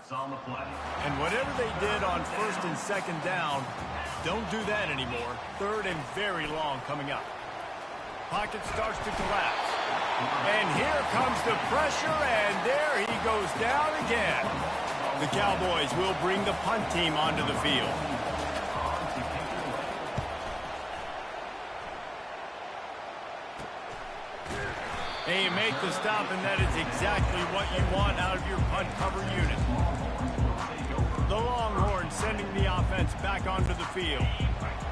And whatever they did on first and second down, don't do that anymore. Third and very long coming up. Pocket starts to collapse. And here comes the pressure, and there he goes down again. The Cowboys will bring the punt team onto the field. And you make the stop, and that is exactly what you want out of your punt cover unit. The Longhorns sending the offense back onto the field.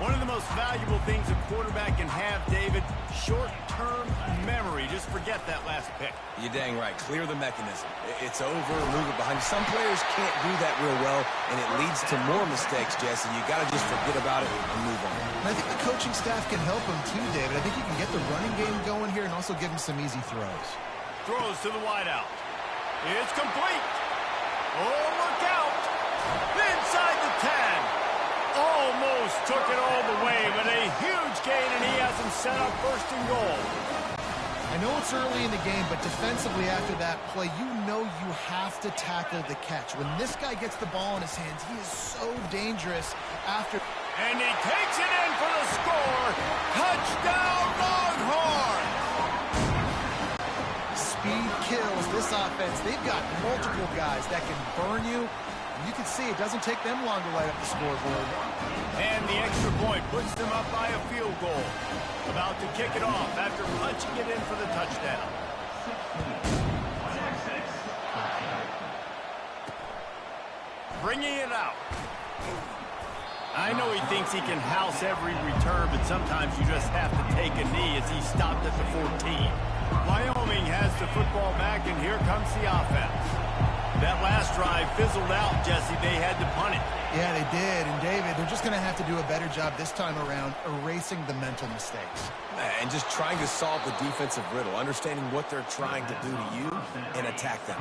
One of the most valuable things a quarterback can have, David, short-term memory. Just forget that last pick. You're dang right. Clear the mechanism. It's over, move it behind. Some players can't do that real well, and it leads to more mistakes, Jesse. You got to just forget about it and move on. And I think the coaching staff can help him too, David. I think you can get the running game going here and also give him some easy throws. Throws to the wideout. It's complete. Oh, look out. Inside the 10. Almost took it all the way, but a huge gain, and he has him set up first and goal. I know it's early in the game, but defensively after that play, you know you have to tackle the catch. When this guy gets the ball in his hands, he is so dangerous after. And he takes it in for the score. Touchdown, Longhorns! Speed kills this offense. They've got multiple guys that can burn you. You can see it doesn't take them long to light up the scoreboard. And the extra point puts them up by a field goal. About to kick it off after punching it in for the touchdown. Bringing it out. I know he thinks he can house every return, but sometimes you just have to take a knee as he stopped at the 14. Wyoming has the football back, and here comes the offense. That last drive fizzled out, Jesse. They had to punt it. Yeah, they did. And, David, they're just going to have to do a better job this time around erasing the mental mistakes. And just trying to solve the defensive riddle, understanding what they're trying to do to you and attack them.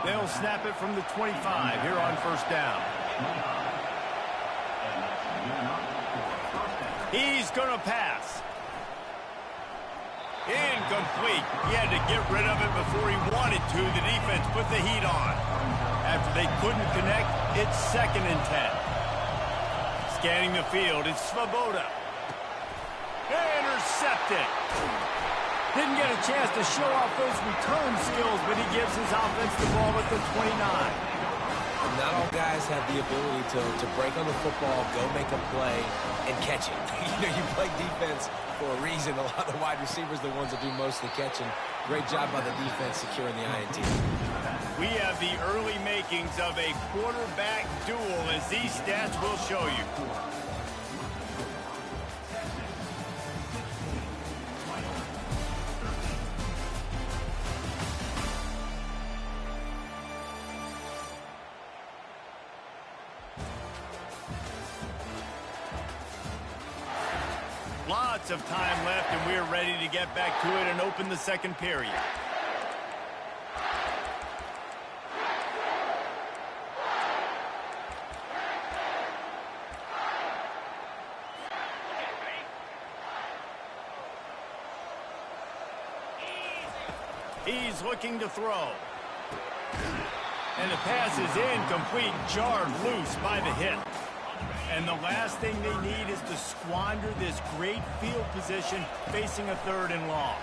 They'll snap it from the 25 here on first down. He's going to pass. Incomplete. He had to get rid of it before he wanted to. The defense put the heat on. After they couldn't connect, it's 2nd and 10. Scanning the field, it's Svoboda. Intercepted. Didn't get a chance to show off those return skills, but he gives his offense the ball at the 29. Not all guys have the ability to break on the football, go make a play, and catch it. You play defense for a reason. A lot of the wide receivers are the ones that do most of the catching. Great job by the defense securing the INT. We have the early makings of a quarterback duel, as these stats will show you. Lots of time left, and we're ready to get back to it and open the second period. He's looking to throw. And the pass is incomplete, jarred loose by the hit. And the last thing they need is to squander this great field position facing a 3rd and long.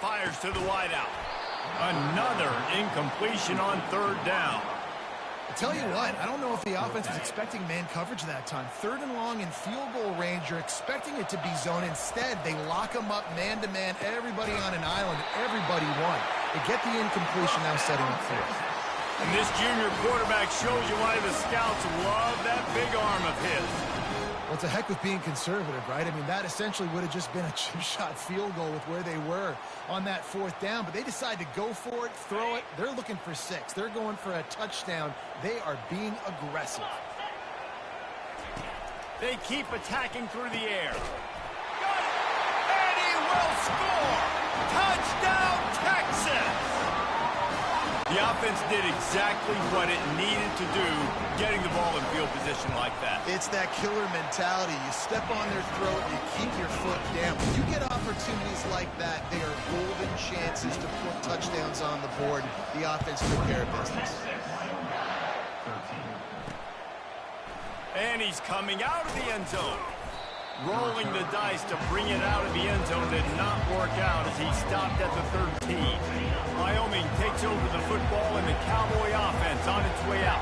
Fires to the wideout. Another incompletion on 3rd down. I tell you what, I don't know if the offense was expecting man coverage that time. 3rd and long in field goal range, you're expecting it to be zone. Instead, they lock them up man-to-man, everybody on an island, everybody won. They get the incompletion, now setting up 4th. And this junior quarterback shows you why the scouts love that big arm of his. Well, it's a heck with being conservative, right? I mean, that essentially would have just been a chip shot field goal with where they were on that 4th down. But they decide to go for it, throw it. They're looking for 6. They're going for a touchdown. They are being aggressive. They keep attacking through the air. Got it! And he will score! Touchdown, Texas! The offense did exactly what it needed to do, getting the ball in field position like that. It's that killer mentality. You step on their throat, you keep your foot down. When you get opportunities like that, they are golden chances to put touchdowns on the board. The offense took care of business. And he's coming out of the end zone. Rolling the dice to bring it out of the end zone did not work out as he stopped at the 13. Wyoming takes over the football and the Cowboy offense on its way out.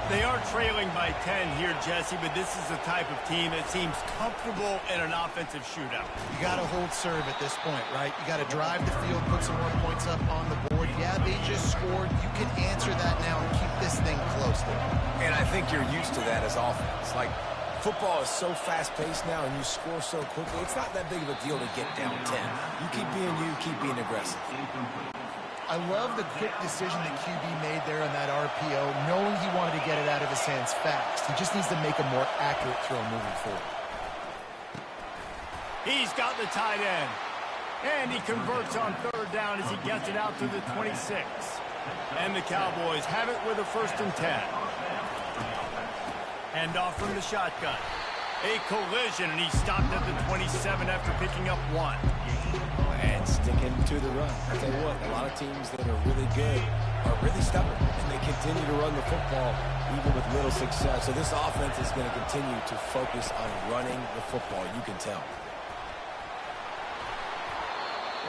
They are trailing by 10 here, Jesse, but this is the type of team that seems comfortable in an offensive shootout. You got to hold serve at this point, right? You got to drive the field, put some more points up on the board. Yeah, they just scored. You can answer that now and keep this thing close. And I think you're used to that as offense. Like, football is so fast-paced now and you score so quickly, it's not that big of a deal to get down 10. You keep being aggressive. I love the quick decision that QB made there on that RPO, knowing he wanted to get it out of his hands fast. He just needs to make a more accurate throw moving forward. He's got the tight end. And he converts on third down as he gets it out to the 26. And the Cowboys have it with a 1st and 10. Hand off from the shotgun. A collision, and he stopped at the 27 after picking up 1. And sticking to the run. I tell you what, a lot of teams that are really good are really stubborn, and they continue to run the football even with little success. So this offense is going to continue to focus on running the football, you can tell.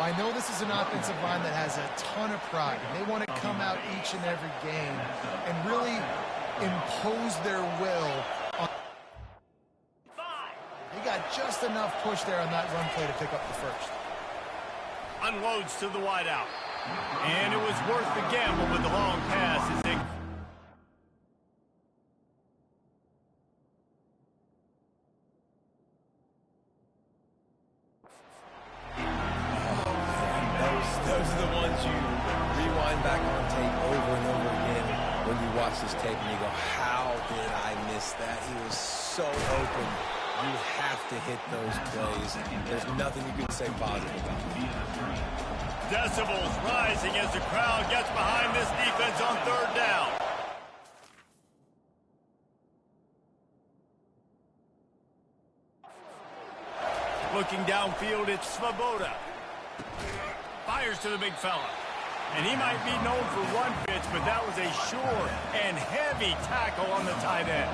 Well, I know this is an offensive line that has a ton of pride. They want to come out each and every game and really impose their will on. He got just enough push there on that run play to pick up the first. Unloads to the wideout. And it was worth the gamble with the long pass as they... Those are the ones you rewind back on tape over and over again when you watch this tape and you go, how did I miss that? He was so open. You have to hit those plays. There's nothing you can say positive about it. Decibels rising as the crowd gets behind this defense on third down. Looking downfield, it's Svoboda. Fires to the big fella. And he might be known for one pitch, but that was a sure and heavy tackle on the tight end.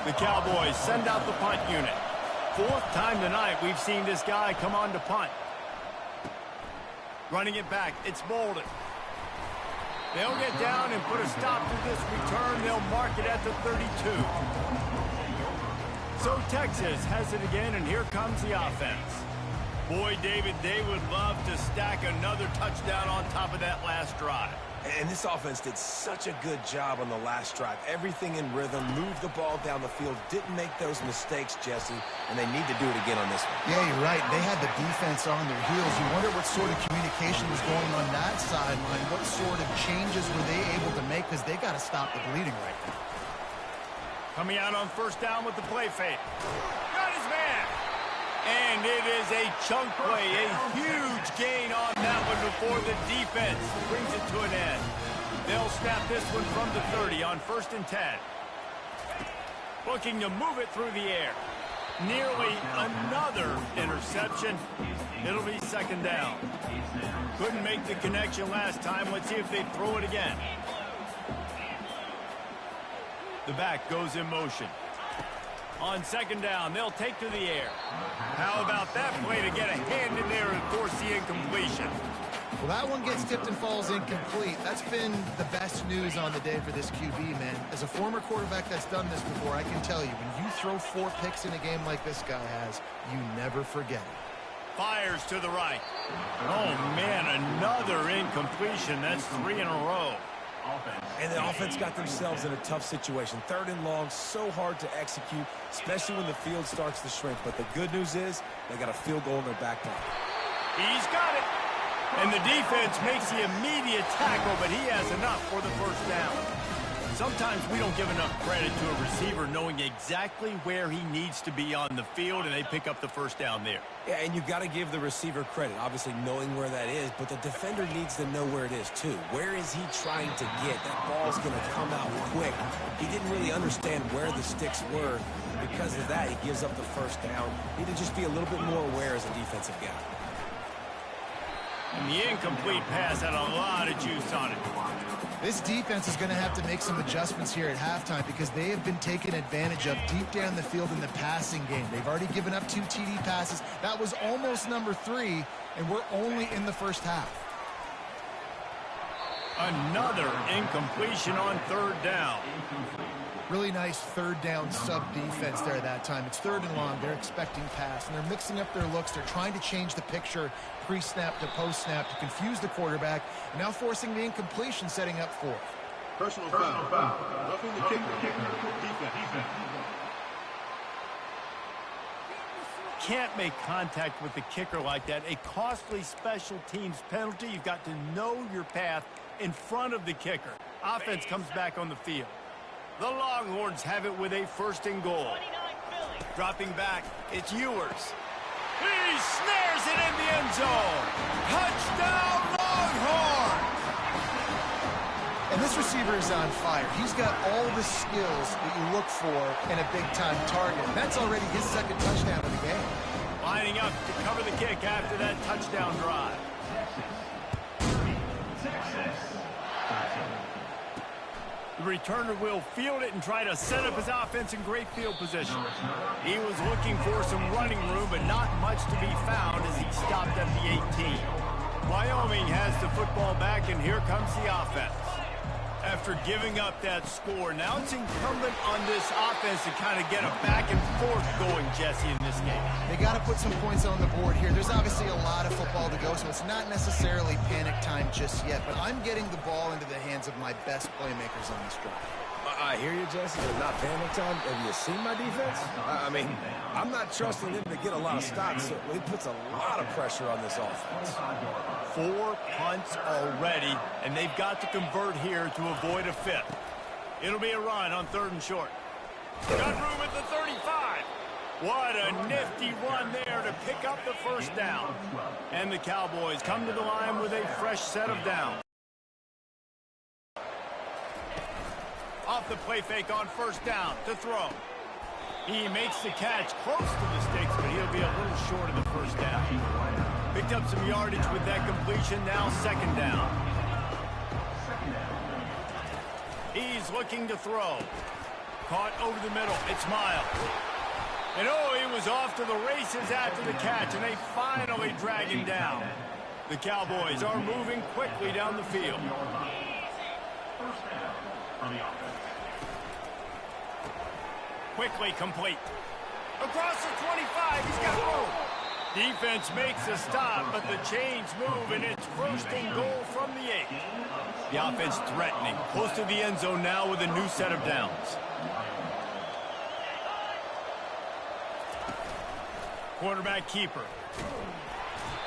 The Cowboys send out the punt unit. 4th time tonight we've seen this guy come on to punt. Running it back, it's Bolden. They'll get down and put a stop to this return. They'll mark it at the 32. So Texas has it again, and here comes the offense. Boy, David, they would love to stack another touchdown on top of that last drive. And this offense did such a good job on the last drive. Everything in rhythm, moved the ball down the field, didn't make those mistakes, Jesse, and they need to do it again on this one. Yeah, you're right. They had the defense on their heels. You wonder what sort of communication was going on that sideline. What sort of changes were they able to make, because they got to stop the bleeding right now. Coming out on 1st down with the play fake. Got his man. And it is a chunk play, a huge gain on that one before the defense brings it to an end. They'll snap this one from the 30 on 1st and 10. Looking to move it through the air. Nearly another interception. It'll be 2nd down. Couldn't make the connection last time. Let's see if they throw it again. The back goes in motion. On 2nd down, they'll take to the air. How about that play to get a hand in there and force the incompletion? Well, that one gets tipped and falls incomplete. That's been the best news on the day for this QB, man. As a former quarterback that's done this before, I can tell you, when you throw 4 picks in a game like this guy has, you never forget it. Fires to the right. Oh, man, another incompletion. That's 3 in a row. And the offense got themselves in a tough situation. 3rd and long, so hard to execute, especially when the field starts to shrink. But the good news is they got a field goal in their back pocket. He's got it. And the defense makes the immediate tackle, but he has enough for the 1st down. Sometimes we don't give enough credit to a receiver knowing exactly where he needs to be on the field, and they pick up the 1st down there. Yeah, and you've got to give the receiver credit, obviously knowing where that is, but the defender needs to know where it is too. Where is he trying to get? That ball's going to come out quick. He didn't really understand where the sticks were. Because of that, he gives up the 1st down. Need to just be a little bit more aware as a defensive guy. And the incomplete pass had a lot of juice on it. This defense is going to have to make some adjustments here at halftime because they have been taken advantage of deep down the field in the passing game. They've already given up 2 TD passes. That was almost number 3, and we're only in the first half. Another incompletion on third down. Really nice third down sub defense there that time. It's 3rd and long. They're expecting pass, and they're mixing up their looks. They're trying to change the picture pre-snap to post-snap to confuse the quarterback, and now forcing the incompletion, setting up 4th. Personal foul. Roughing the kicker. Defense. Can't make contact with the kicker like that. A costly special teams penalty. You've got to know your path in front of the kicker. Offense comes back on the field. The Longhorns have it with a 1st and goal. Dropping back, it's Ewers. He snares it in the end zone. Touchdown, Longhorns! And this receiver is on fire. He's got all the skills that you look for in a big-time target. That's already his 2nd touchdown of the game. Lining up to cover the kick after that touchdown drive. The returner will field it and try to set up his offense in great field position. He was looking for some running room, but not much to be found as he stopped at the 18. Wyoming has the football back, and here comes the offense. After giving up that score, now it's incumbent on this offense to kind of get a back and forth going, Jesse, in this game. They got to put some points on the board here. There's obviously a lot of football to go, so it's not necessarily panic time just yet, but I'm getting the ball into the hands of my best playmakers on this drive. I hear you, Jesse. It's not panic time. Have you seen my defense? I mean, I'm not trusting them to get a lot of stops, so it puts a lot of pressure on this offense. 4 punts already, and they've got to convert here to avoid a 5th. It'll be a run on 3rd and short. Got room at the 35. What a nifty run there to pick up the 1st down. And the Cowboys come to the line with a fresh set of downs. Off the play fake on 1st down to throw. He makes the catch close to the sticks, but he'll be a little short of the 1st down. Picked up some yardage with that completion, now 2nd down. He's looking to throw. Caught over the middle, it's Miles. And oh, he was off to the races after the catch, and they finally drag him down. The Cowboys are moving quickly down the field. Quickly complete. Across the 25, he's got room. Defense makes a stop, but the chains move, and it's 1st and goal from the 8. The offense threatening. Close to the end zone now with a new set of downs. Quarterback keeper.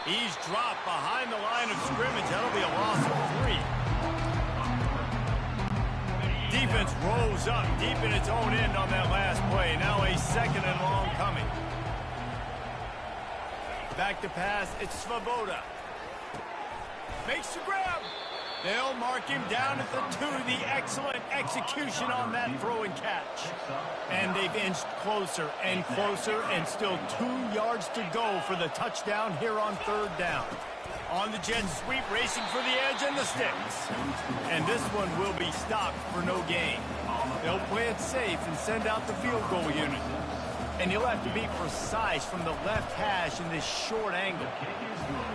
He's dropped behind the line of scrimmage. That'll be a loss of 3. Defense rolls up deep in its own end on that last play. Now a 2nd and long coming. Back to pass, it's Svoboda. Makes the grab. They'll mark him down at the 2. The excellent execution on that throw and catch. And they've inched closer and closer, and still 2 yards to go for the touchdown here on 3rd down. On the jet sweep, racing for the edge and the sticks. And this one will be stopped for no gain. They'll play it safe and send out the field goal unit. And you'll have to be precise from the left hash in this short angle.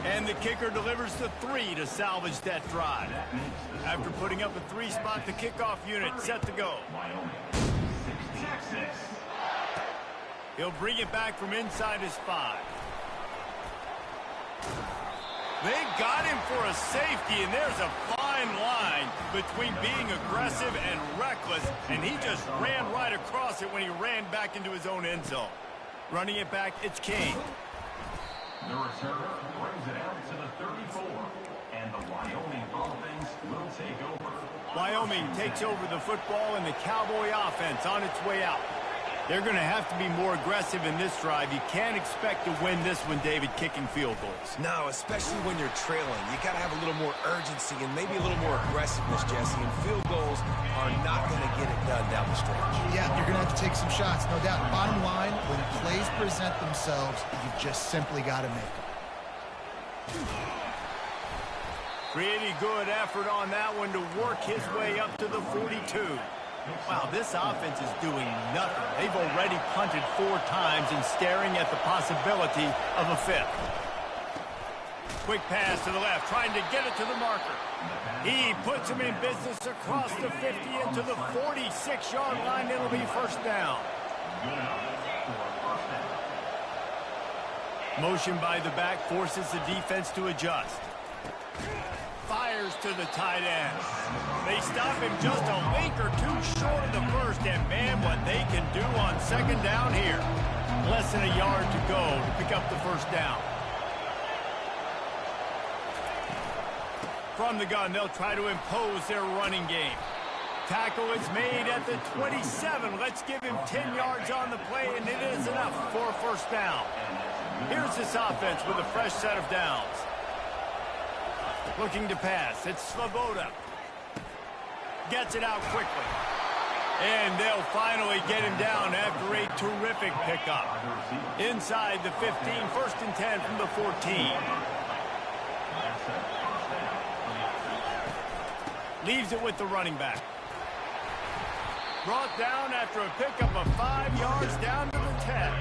And the kicker delivers the 3 to salvage that drive. After putting up a 3 spot, the kickoff unit set to go. He'll bring it back from inside his 5. They got him for a safety, and there's a fine line between being aggressive and reckless, and he just ran right across it when he ran back into his own end zone. Running it back, it's Kane. The return brings it out to the 34, and the Wyoming offense will take over. Wyoming takes over the football, and the Cowboy offense on its way out. They're going to have to be more aggressive in this drive. You can't expect to win this one, David, kicking field goals. No, especially when you're trailing. You got to have a little more urgency and maybe a little more aggressiveness, Jesse. And field goals are not going to get it done down the stretch. Yeah, you're going to have to take some shots, no doubt. Bottom line, when plays present themselves, you just simply got to make them. Pretty good effort on that one to work his way up to the 42. Wow, this offense is doing nothing. They've already punted 4 times and staring at the possibility of a 5th. Quick pass to the left, trying to get it to the marker. He puts him in business across the 50 into the 46-yard line. It'll be first down. Motion by the back forces the defense to adjust. Fires to the tight end. They stop him just a link or 2 short of the first, and man, what they can do on second down here. Less than a yard to go to pick up the first down. From the gun, they'll try to impose their running game. Tackle is made at the 27. Let's give him 10 yards on the play, and it is enough for a first down. Here's this offense with a fresh set of downs. Looking to pass. It's Svoboda. Gets it out quickly. And they'll finally get him down after a terrific pickup. Inside the 15, first and 10 from the 14. Leaves it with the running back. Brought down after a pickup of 5 yards down to the 10.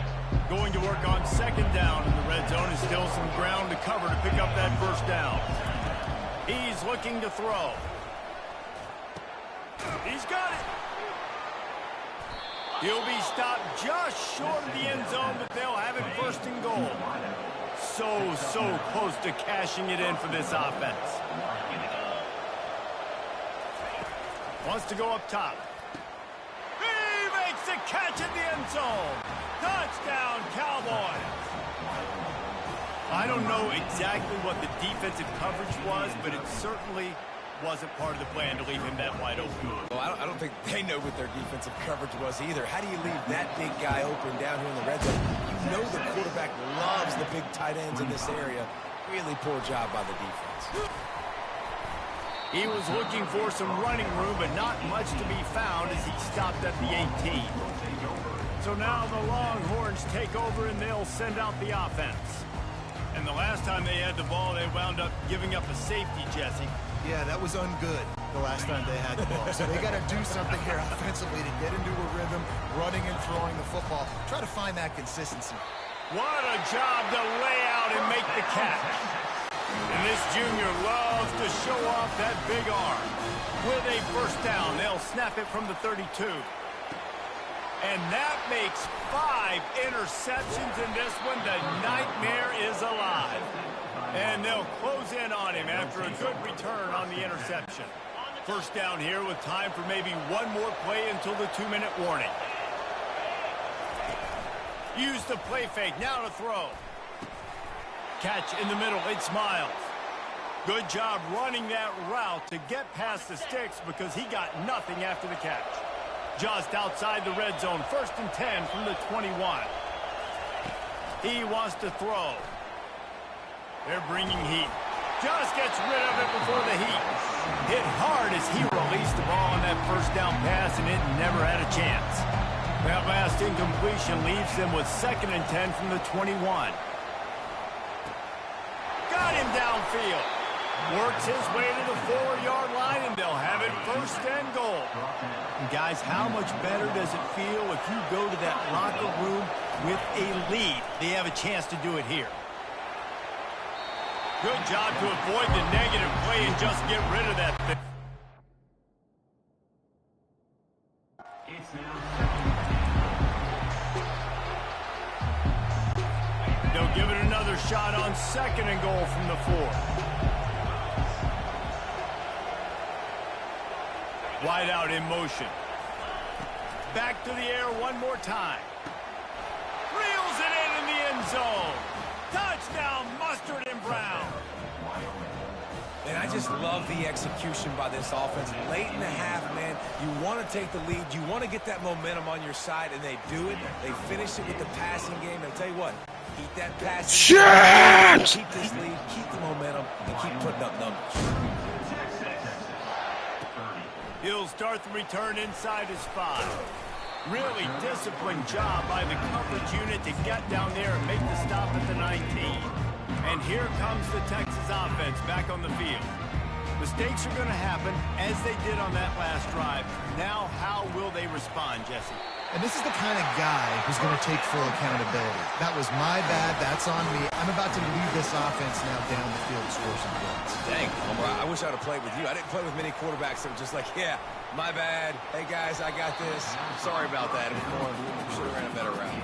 Going to work on second down in the red zone. Is still some ground to cover to pick up that first down. He's looking to throw. He's got it. He'll be stopped just short of the end zone, but they'll have it first and goal. So close to cashing it in for this offense. Wants to go up top. He makes the catch in the end zone. Touchdown, Cowboys. I don't know exactly what the defensive coverage was, but it certainly wasn't part of the plan to leave him that wide open. Well, I don't think they know what their defensive coverage was either. How do you leave that big guy open down here in the red zone? You know the quarterback loves the big tight ends in this area. Really poor job by the defense. He was looking for some running room, but not much to be found as he stopped at the 18. So now the Longhorns take over and they'll send out the offense. And the last time they had the ball, they wound up giving up a safety, Jesse. Yeah, that was ungood the last time they had the ball. So they got to do something here offensively to get into a rhythm, running and throwing the football. Try to find that consistency. What a job to lay out and make the catch. And this junior loves to show off that big arm. With a first down, they'll snap it from the 32. And that makes 5 interceptions in this one. The nightmare is alive. And they'll close in on him after a good return on the interception. First down here with time for maybe one more play until the 2-minute warning. Use the play fake. Now to throw. Catch in the middle. It's Miles. Good job running that route to get past the sticks because he got nothing after the catch. Just outside the red zone. First and 10 from the 21. He wants to throw. They're bringing heat. Just gets rid of it before the heat. Hit hard as he released the ball on that first down pass, and it never had a chance. That last incompletion leaves them with second and 10 from the 21. Got him downfield. Works his way to the 4-yard line, and they'll have it first and goal. And guys, how much better does it feel if you go to that locker room with a lead? They have a chance to do it here. Good job to avoid the negative play and just get rid of that thing. They'll give it another shot on second and goal from the 4. Wide out in motion. Back to the air one more time. Reels it in the end zone. Touchdown, Mustard and Brown. And I just love the execution by this offense. Late in the half, man, you want to take the lead. You want to get that momentum on your side, and they do it. They finish it with the passing game. And I'll tell you what, keep that passing game. Keep this lead, keep the momentum, and keep putting up numbers. He'll start the return inside his 5. Really disciplined job by the coverage unit to get down there and make the stop at the 19. And here comes the Texas offense back on the field. Mistakes are going to happen, as they did on that last drive. Now, how will they respond, Jesse? And this is the kind of guy who's going to take full accountability. That was my bad. That's on me. I'm about to lead this offense now down the field to score some points. Dang, Homer, I wish I would have played with you. I didn't play with many quarterbacks that were just like, yeah, my bad. Hey, guys, I got this. Sorry about that. It was more, should have ran a better route.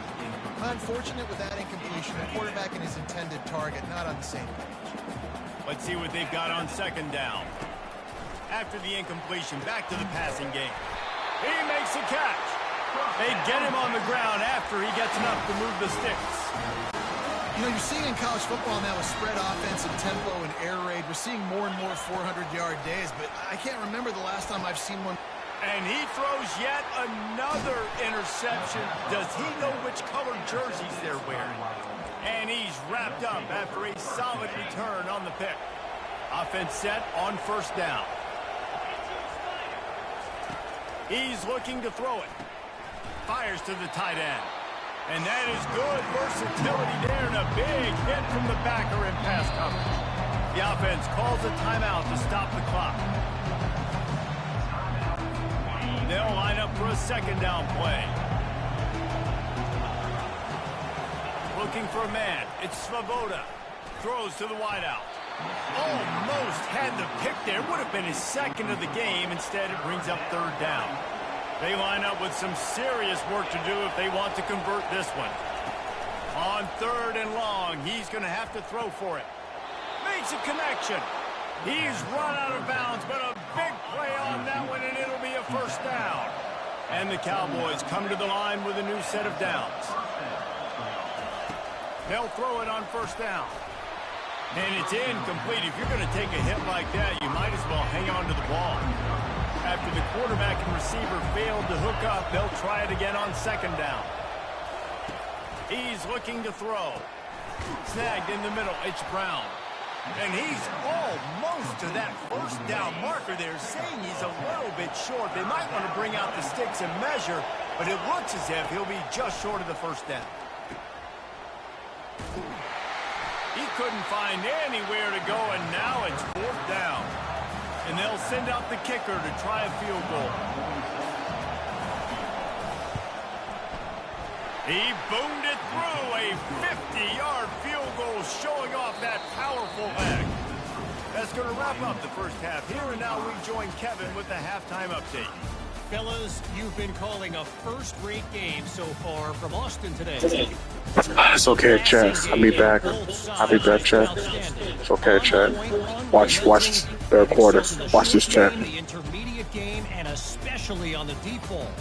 Unfortunate with that incompletion. The quarterback and his intended target not on the same page. Let's see what they've got on second down. After the incompletion, back to the passing game. He makes a catch. They get him on the ground after he gets enough to move the sticks. You know, you're seeing in college football now with spread offense and tempo and air raid, we're seeing more and more 400-yard days, but I can't remember the last time I've seen one. And he throws yet another interception. Does he know which colored jerseys they're wearing? And he's wrapped up after a solid return on the pick. Offense set on first down. He's looking to throw it. Fires to the tight end. And that is good versatility there, and a big hit from the backer in pass coverage. The offense calls a timeout to stop the clock. They'll line up for a second down play. Looking for a man. It's Svoboda. Throws to the wideout. Almost had the pick there. Would have been his second of the game. Instead, it brings up third down. They line up with some serious work to do if they want to convert this one. On third and long, he's going to have to throw for it. Makes a connection. He's run out of bounds, but a big play on that one, and it'll be a first down. And the Cowboys come to the line with a new set of downs. They'll throw it on first down. And it's incomplete. If you're going to take a hit like that, you might as well hang on to the ball. After the quarterback and receiver failed to hook up, they'll try it again on second down. He's looking to throw. Snagged in the middle. It's Brown. And he's almost to that first down marker there, saying he's a little bit short. They might want to bring out the sticks and measure, but it looks as if he'll be just short of the first down. He couldn't find anywhere to go, and now it's fourth down. And they'll send out the kicker to try a field goal. He boomed it through, a 50-yard field goal showing off that powerful leg. That's going to wrap up the first half here, and now we join Kevin with the halftime update. Fellas, you've been calling a first-rate game so far from Austin today. It's okay, Chet. I'll be back. Chet. It's okay, Chet. Watch third quarter. Watch this, Chet. The intermediate game, and especially on the deep ball.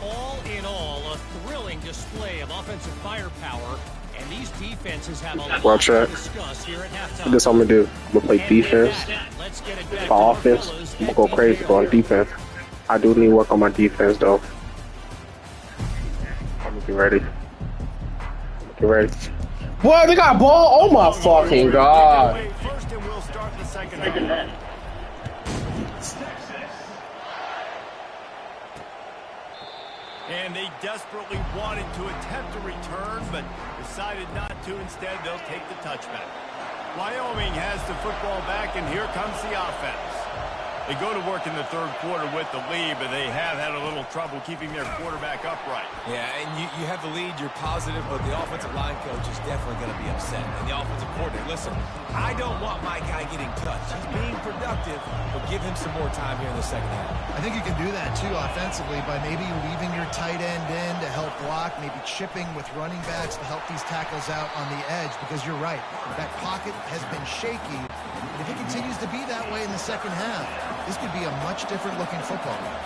All in all, a thrilling display of offensive firepower, and these defenses have a lot to discuss here at halftime. This I'm gonna do. I'm gonna play defense. For offense, I'm gonna go crazy on defense. I do need work on my defense, though. I'm gonna get ready. Boy, they got ball! Oh my fucking god! First, and we'll start the second half. And they desperately wanted to attempt a return, but decided not to. Instead, they'll take the touchback. Wyoming has the football back, and here comes the offense. They go to work in the third quarter with the lead, but they have had a little trouble keeping their quarterback upright. Yeah, and you have the lead, you're positive, but the offensive line coach is definitely going to be upset. And the offensive coordinator, listen, I don't want my guy getting touched. He's being productive, but give him some more time here in the second half. I think you can do that, too, offensively, by maybe leaving your tight end in to help block, maybe chipping with running backs to help these tackles out on the edge, because you're right. That pocket has been shaky. And if it continues to be that way in the second half, this could be a much different looking football game.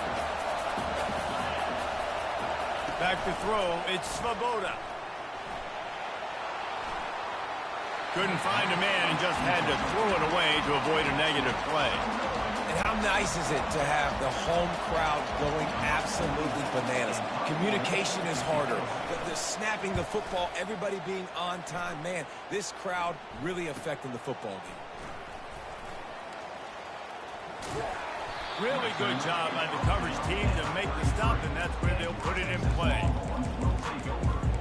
Back to throw, it's Svoboda. Couldn't find a man and just had to throw it away to avoid a negative play. And how nice is it to have the home crowd going absolutely bananas? Communication is harder. The snapping the football, everybody being on time. Man, this crowd really affecting the football game. Really good job by the coverage team to make the stop, and that's where they'll put it in play.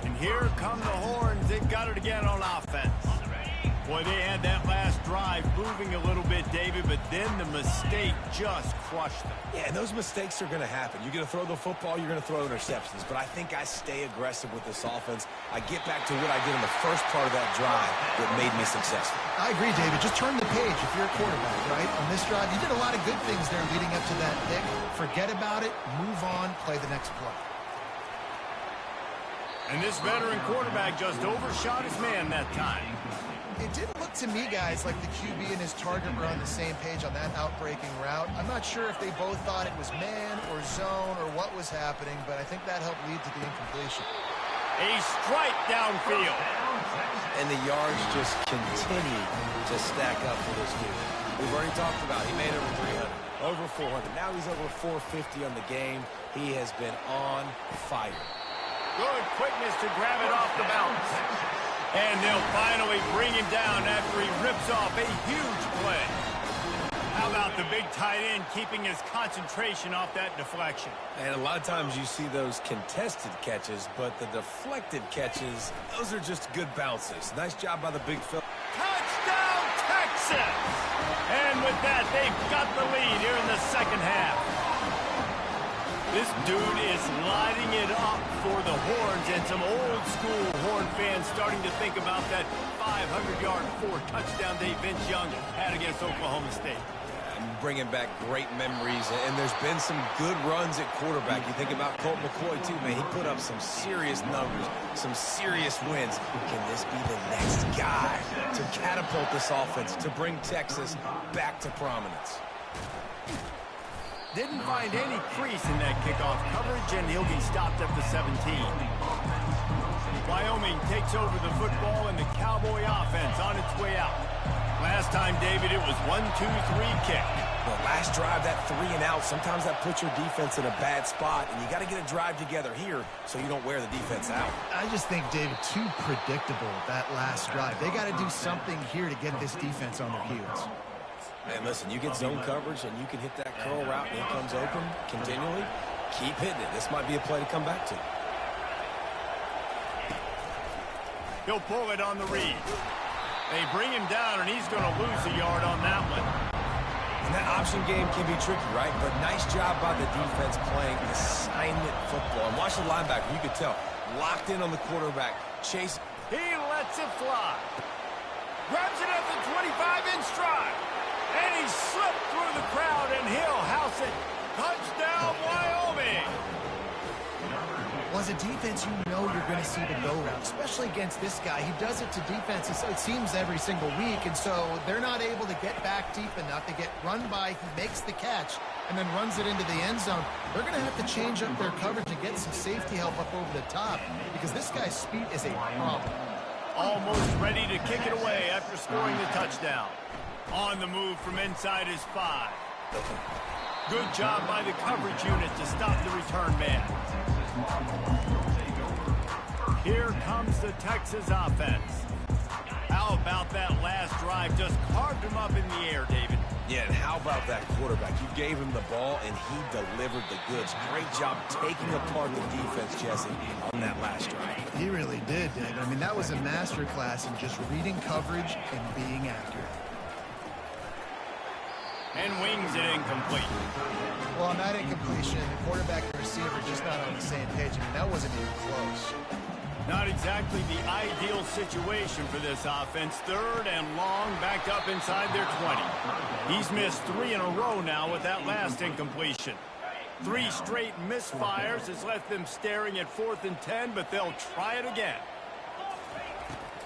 And here come the horns. They've got it again on offense. Boy, they had that last drive moving a little bit, David, but then the mistake just crushed them. Yeah, and those mistakes are going to happen. You're going to throw the football, you're going to throw interceptions. But I think I stay aggressive with this offense. I get back to what I did in the first part of that drive that made me successful. I agree, David. Just turn the page if you're a quarterback, right? On this drive, you did a lot of good things there leading up to that pick. Forget about it, move on, play the next play. And this veteran quarterback just overshot his man that time. It didn't look to me, guys, like the QB and his target were on the same page on that outbreaking route. I'm not sure if they both thought it was man or zone or what was happening, but I think that helped lead to the incompletion. A strike downfield. And the yards just continue to stack up for this dude. We've already talked about he made over 300, over 400. Now he's over 450 on the game. He has been on fire. Good quickness to grab it off the bounce. And they'll finally bring him down after he rips off a huge play. How about the big tight end keeping his concentration off that deflection? And a lot of times you see those contested catches, but the deflected catches, those are just good bounces. Nice job by the big fella. Touchdown, Texas! And with that, they've got the lead here in the second half. This dude is lighting it up for the Horns, and some old-school Horn fans starting to think about that 500-yard, 4-touchdown day Vince Young had against Oklahoma State. I'm bringing back great memories, and there's been some good runs at quarterback. You think about Colt McCoy, too, man. He put up some serious numbers, some serious wins. Can this be the next guy to catapult this offense, to bring Texas back to prominence? Didn't find any crease in that kickoff coverage, and he'll be stopped at the 17. Wyoming takes over the football, and the Cowboy offense on its way out. Last time, David, it was 1-2-3 kick. The last drive, that 3 and out, sometimes that puts your defense in a bad spot, and you got to get a drive together here so you don't wear the defense out. I just think, David, too predictable, that last drive. They got to do something here to get this defense on their heels. Man, listen, you get zone coverage and you can hit that curl route and it comes open continually. Keep hitting it. This might be a play to come back to. He'll pull it on the read. They bring him down, and he's going to lose a yard on that one. And that option game can be tricky, right? But nice job by the defense playing assignment football. And watch the linebacker. You could tell. Locked in on the quarterback. Chase. He lets it fly. Grabs it at the 25 in stride. And he slipped through the crowd, and he'll house it. Touchdown, Wyoming! Well, as a defense, you know you're going to see the go route, especially against this guy. He does it to defenses, it seems, every single week, and so they're not able to get back deep enough. They get run by, he makes the catch, and then runs it into the end zone. They're going to have to change up their coverage and get some safety help up over the top, because this guy's speed is a problem. Almost ready to kick it away after scoring the touchdown. On the move from inside his 5. Good job by the coverage unit to stop the return man. Here comes the Texas offense. How about that last drive? Just carved him up in the air, David. Yeah, and how about that quarterback? You gave him the ball, and he delivered the goods. Great job taking apart the defense, Jesse, on that last drive. He really did, David. I mean, that was a masterclass in just reading coverage and being accurate. And wings it incomplete. Well, on that incompletion, the quarterback and receiver just not on the same page. I mean, that wasn't even close. Not exactly the ideal situation for this offense. 3rd and long, backed up inside their 20. He's missed 3 in a row now with that last incompletion. 3 straight misfires has left them staring at 4th and 10, but they'll try it again.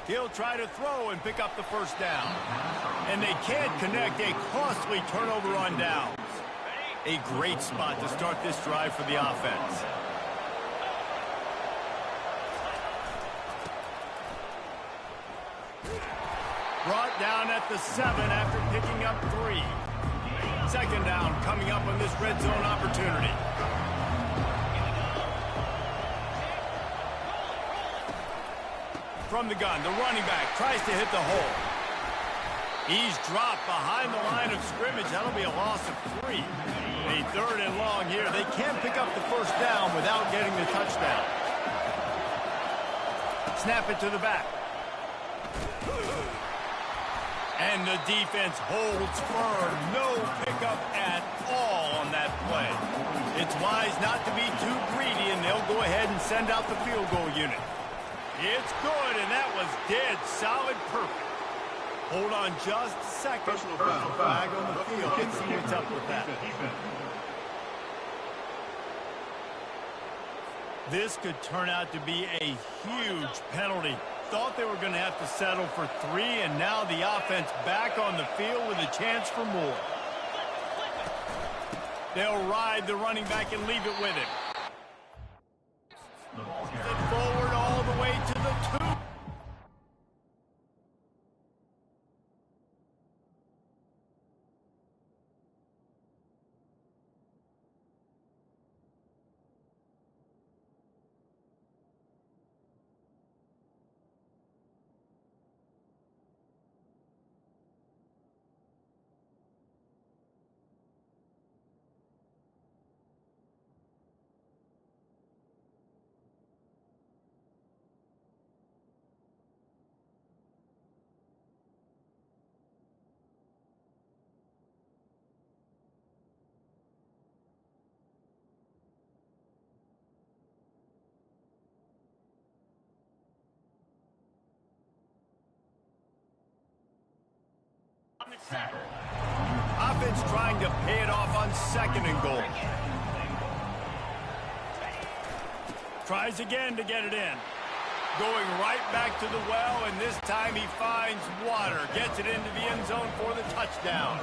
He'll try to throw and pick up the first down. And they can't connect. A costly turnover on downs. A great spot to start this drive for the offense. Brought down at the 7 after picking up 3. 2nd down coming up on this red zone opportunity. From the gun, the running back tries to hit the hole. He's dropped behind the line of scrimmage. That'll be a loss of 3. A 3rd and long here. They can't pick up the first down without getting the touchdown. Snap it to the back. And the defense holds firm. No pickup at all on that play. It's wise not to be too greedy, and they'll go ahead and send out the field goal unit. It's good, and that was dead solid perfect. Hold on just a second. Personal foul. Flag on the field. Let's see what's up with that. This could turn out to be a huge penalty. Thought they were going to have to settle for 3, and now the offense back on the field with a chance for more. They'll ride the running back and leave it with him. Forward all the way to the 2. Tackle. Offense trying to pay it off on 2nd and goal. Tries again to get it in. Going right back to the well, and this time he finds water. Gets it into the end zone for the touchdown.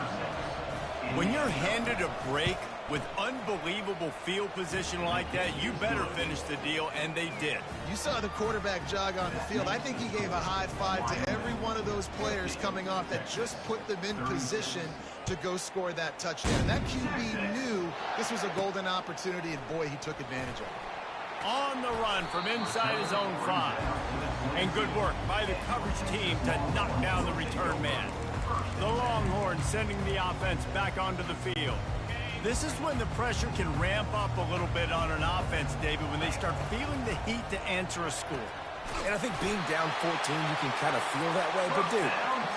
When you're handed a break with unbelievable field position like that, you better finish the deal, and they did. You saw the quarterback jog on the field. I think he gave a high five to every one of those players coming off that just put them in position to go score that touchdown. That QB knew this was a golden opportunity, and boy, he took advantage of it. On the run from inside his own 5. And good work by the coverage team to knock down the return man. The Longhorns sending the offense back onto the field. This is when the pressure can ramp up a little bit on an offense, David, when they start feeling the heat to answer a score. And I think being down 14, you can kind of feel that way. But, dude,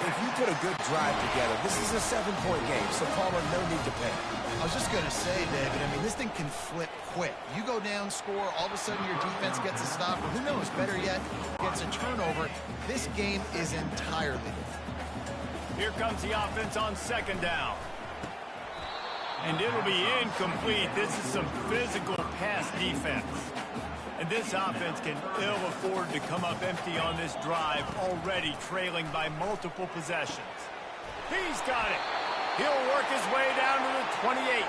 if you put a good drive together, this is a 7-point game, so Palmer, no need to panic. I was just going to say, David, I mean, this thing can flip quick. You go down, score, all of a sudden your defense gets a stop, or who knows, better yet, gets a turnover. This game is entirely different. Here comes the offense on 2nd down. And it'll be incomplete. This is some physical pass defense. And this offense can ill afford to come up empty on this drive, already trailing by multiple possessions. He's got it. He'll work his way down to the 28.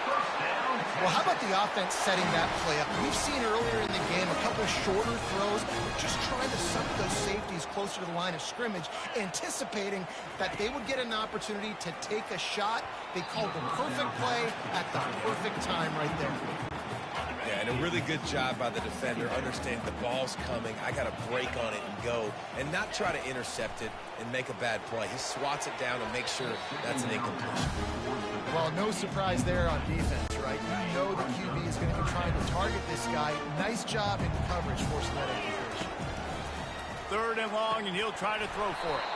Well, how about the offense setting that play up? We've seen earlier in the game a couple shorter throws, just trying to suck those safeties closer to the line of scrimmage, anticipating that they would get an opportunity to take a shot. They called the perfect play at the perfect time right there. Yeah, and a really good job by the defender, understanding the ball's coming, I got to break on it and go, and not try to intercept it and make a bad play. He swats it down and makes sure that's an incompletion. Well, no surprise there on defense, right? You know the QB is going to be trying to target this guy. Nice job in coverage forcing that incompletion. 3rd and long, and he'll try to throw for it.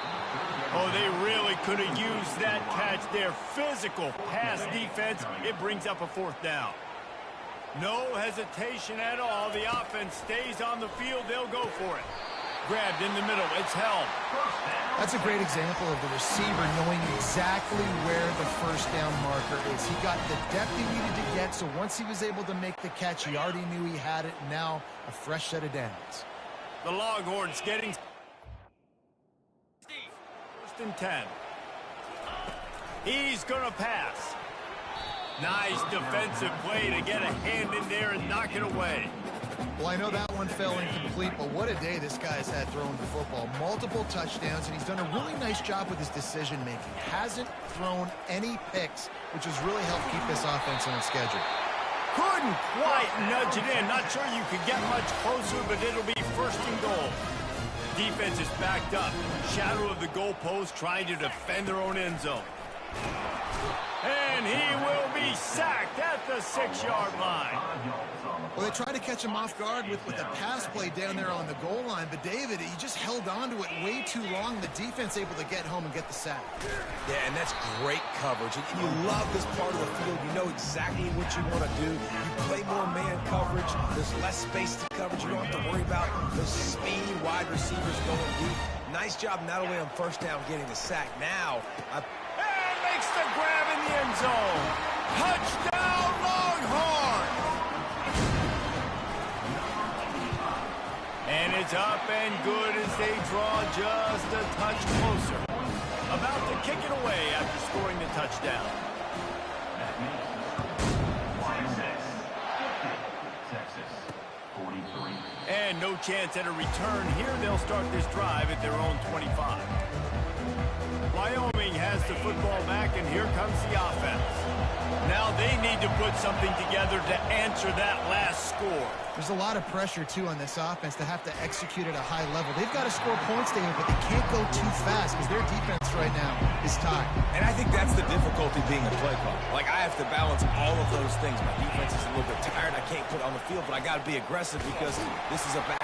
Oh, they really could have used that catch there. Physical pass defense. It brings up a 4th down. No hesitation at all. The offense stays on the field. They'll go for it. Grabbed in the middle. It's held. That's a great example of the receiver knowing exactly where the 1st down marker is. He got the depth he needed to get, so once he was able to make the catch, he already knew he had it. Now a fresh set of downs. The Longhorns getting 1st and 10. He's going to pass. Nice defensive play to get a hand in there and knock it away. Well, I know that one fell incomplete, but what a day this guy's had throwing the football. Multiple touchdowns, and he's done a really nice job with his decision-making. Hasn't thrown any picks, which has really helped keep this offense on schedule. Couldn't quite nudge it in. Not sure you could get much closer, but it'll be 1st and goal. Defense is backed up. Shadow of the goalpost trying to defend their own end zone. And he will be sacked at the 6-yard line. Well, they tried to catch him off guard with a pass play down there on the goal line, but David, he just held on to it way too long. The defense able to get home and get the sack. Yeah, and that's great coverage. And you love this part of the field. You know exactly what you want to do. You play more man coverage. There's less space to coverage. You don't have to worry about the speed wide receivers going deep. Nice job not only on first down getting the sack. Now, and makes the grab in the end zone. Touchdown, Longhorns! And it's up and good as they draw just a touch closer. About to kick it away after scoring the touchdown. Texas, 43. And no chance at a return here. They'll start this drive at their own 25. Wyoming has the football back, and here comes the offense. Now they need to put something together to answer that last score. There's a lot of pressure, too, on this offense to have to execute at a high level. They've got to score points, David, but they can't go too fast because their defense right now is tired. and I think that's the difficulty being a play caller. Like, I have to balance all of those things. My defense is a little bit tired. I can't put on the field, but I got to be aggressive because this is a back.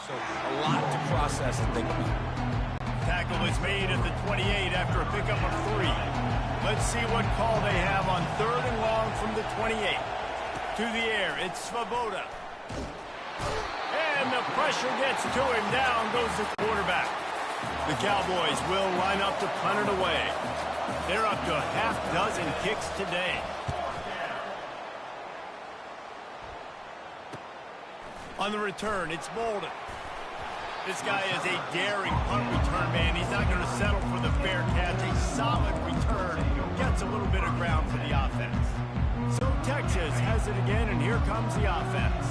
So a lot to process and think about. Tackle is made at the 28 after a pickup of 3. Let's see what call they have on 3rd and long from the 28. To the air, it's Svoboda. And the pressure gets to him. Down goes the quarterback. The Cowboys will line up to punt it away. They're up to a half-dozen kicks today. On the return, it's Bolden. This guy is a daring punt return man. He's not going to settle for the fair catch. A solid return gets a little bit of ground for the offense. So Texas has it again, and here comes the offense.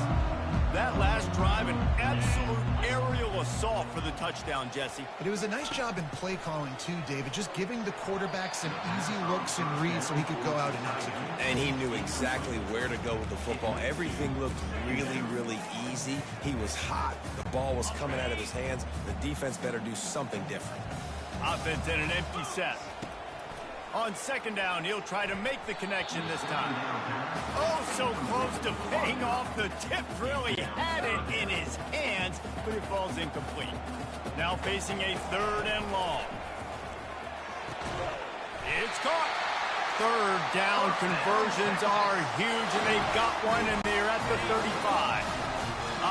That last drive, an absolute aerial assault for the touchdown, Jesse. But it was a nice job in play calling, too, David, just giving the quarterback some easy looks and reads so he could go out and execute. And he knew exactly where to go with the football. Everything looked really, really easy. He was hot. The ball was coming out of his hands. The defense better do something different. Offense in an empty set. On 2nd down, he'll try to make the connection this time. Oh, so close to paying off the tip. Really had it in his hands, but it falls incomplete. Now facing a 3rd and long. It's caught. 3rd down conversions are huge, and they've got one, and they're at the 35.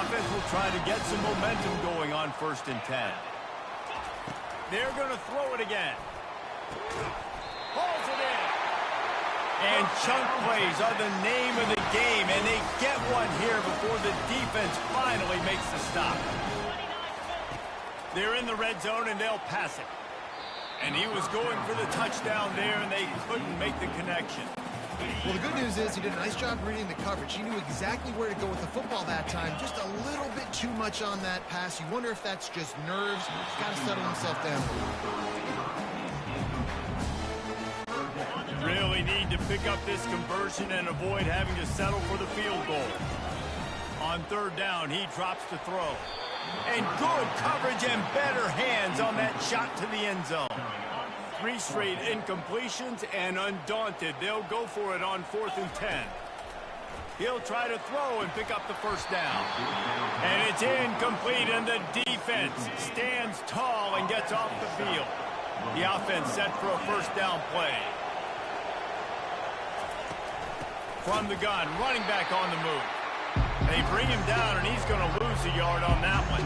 Offense will try to get some momentum going on 1st and 10. They're going to throw it again. Pulls it in. And chunk plays are the name of the game, and they get one here before the defense finally makes the stop. They're in the red zone, and they'll pass it. And he was going for the touchdown there, and they couldn't make the connection. Well, the good news is he did a nice job reading the coverage. He knew exactly where to go with the football that time. Just a little bit too much on that pass. You wonder if that's just nerves. He's got to settle himself down. Really need to pick up this conversion and avoid having to settle for the field goal. On 3rd down, he drops to throw. And good coverage and better hands on that shot to the end zone. 3 straight incompletions, and undaunted, they'll go for it on 4th and 10. He'll try to throw and pick up the 1st down. And it's incomplete, and the defense stands tall and gets off the field. The offense set for a 1st down play. From the gun, running back on the move. They bring him down, and he's going to lose a yard on that one.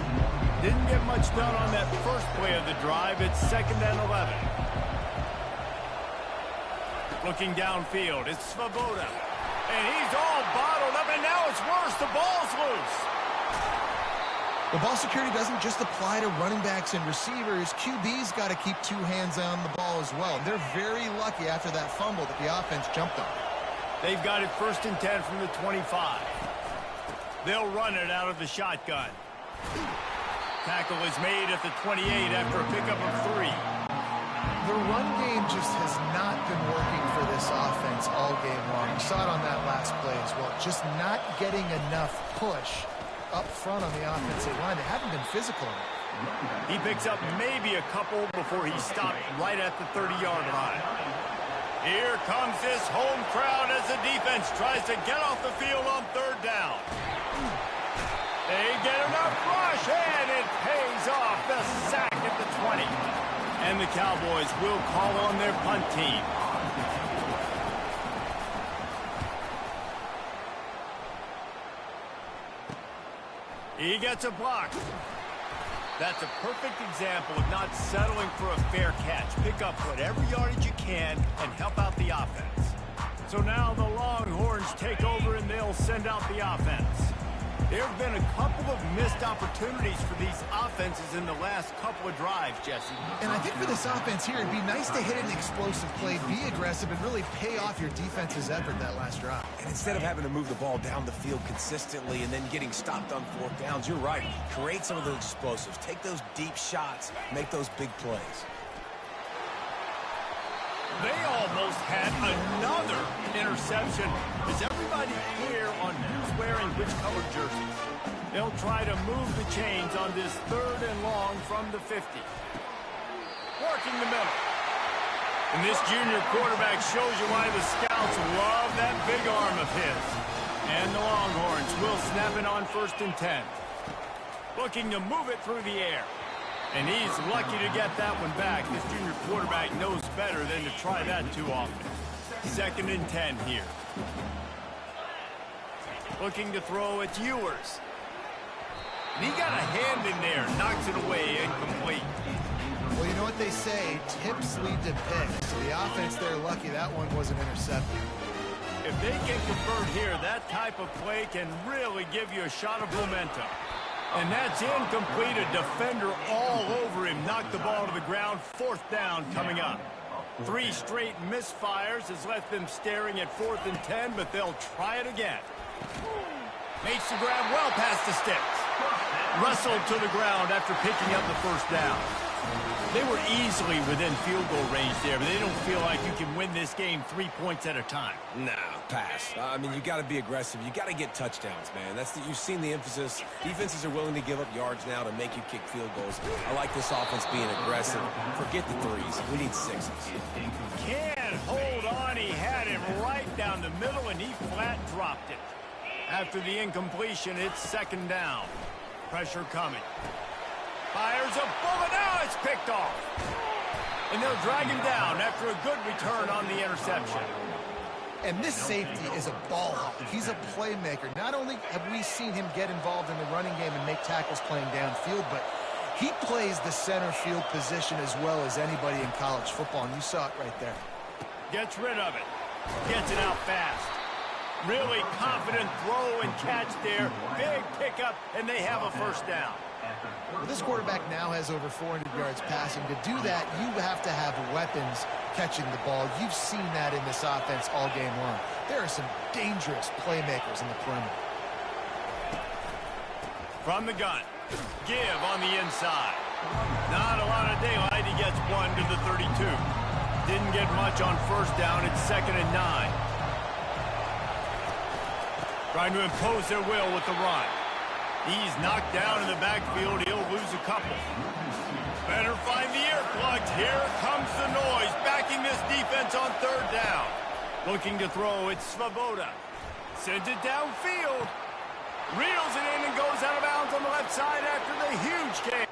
Didn't get much done on that first play of the drive. It's 2nd and 11. Looking downfield, it's Svoboda. And he's all bottled up, and now it's worse. The ball's loose. The ball security doesn't just apply to running backs and receivers. QB's got to keep two hands on the ball as well. And they're very lucky after that fumble that the offense jumped on. They've got it 1st and 10 from the 25. They'll run it out of the shotgun. Tackle is made at the 28 after a pickup of 3. The run game just has not been working for this offense all game long. You saw it on that last play as well. Just not getting enough push up front on the offensive line. They haven't been physical enough. He picks up maybe a couple before he stopped right at the 30-yard line. Here comes this home crowd as the defense tries to get off the field on 3rd down. They get enough rush, and it pays off. The sack at the 20. And the Cowboys will call on their punt team. He gets a block. That's a perfect example of not settling for a fair catch. Pick up whatever yardage you can and help out the offense. So now the Longhorns take over and they'll send out the offense. There have been a couple of missed opportunities for these offenses in the last couple of drives, Jesse. And I think for this offense here, it'd be nice to hit an explosive play, be aggressive, and really pay off your defense's effort that last drive. And instead of having to move the ball down the field consistently and then getting stopped on 4th downs, you're right. Create some of those explosives. Take those deep shots. Make those big plays. They almost had another interception. Is everybody clear on who's wearing which colored jerseys? They'll try to move the chains on this 3rd and long from the 50. Working the middle. And this junior quarterback shows you why the scouts love that big arm of his. And the Longhorns will snap it on 1st and 10. Looking to move it through the air. And he's lucky to get that one back. This junior quarterback knows better than to try that too often. 2nd and 10 here. Looking to throw, it's Ewers. And he got a hand in there, knocks it away, incomplete. Well, you know what they say, tips lead to picks. So the offense, they're lucky that one wasn't intercepted. If they can convert here, that type of play can really give you a shot of momentum. And that's incomplete. A defender all over him. Knocked the ball to the ground. 4th down coming up. 3 straight misfires has left them staring at 4th and 10, but they'll try it again. Makes the grab well past the sticks. Wrestled to the ground after picking up the 1st down. They were easily within field goal range there, but they don't feel like you can win this game 3 points at a time. Nah, pass. I mean, you got to be aggressive. You got to get touchdowns, man. You've seen the emphasis. Defenses are willing to give up yards now to make you kick field goals. I like this offense being aggressive. Forget the 3s. We need 6s. Can't hold on. He had him right down the middle, and he flat dropped it. After the incompletion, it's 2nd down. Pressure coming. Fires a bullet. Now it's picked off. And they'll drag him down after a good return on the interception. And this safety is a ball hawk. He's a playmaker. Not only have we seen him get involved in the running game and make tackles playing downfield, but he plays the center field position as well as anybody in college football, and you saw it right there. Gets rid of it. Gets it out fast. Really confident throw and catch there. Big pickup, and they have a 1st down. Well, this quarterback now has over 400 yards passing. To do that, you have to have weapons catching the ball. You've seen that in this offense all game long. There are some dangerous playmakers in the perimeter. From the gun. Give on the inside. Not a lot of daylight. He gets 1 to the 32. Didn't get much on 1st down. It's 2nd and 9. Trying to impose their will with the run. He's knocked down in the backfield. He'll lose a couple. Better find the earplugs. Here comes the noise. Backing this defense on 3rd down. Looking to throw. It's Svoboda. Sends it downfield. Reels it in and goes out of bounds on the left side after the huge gain.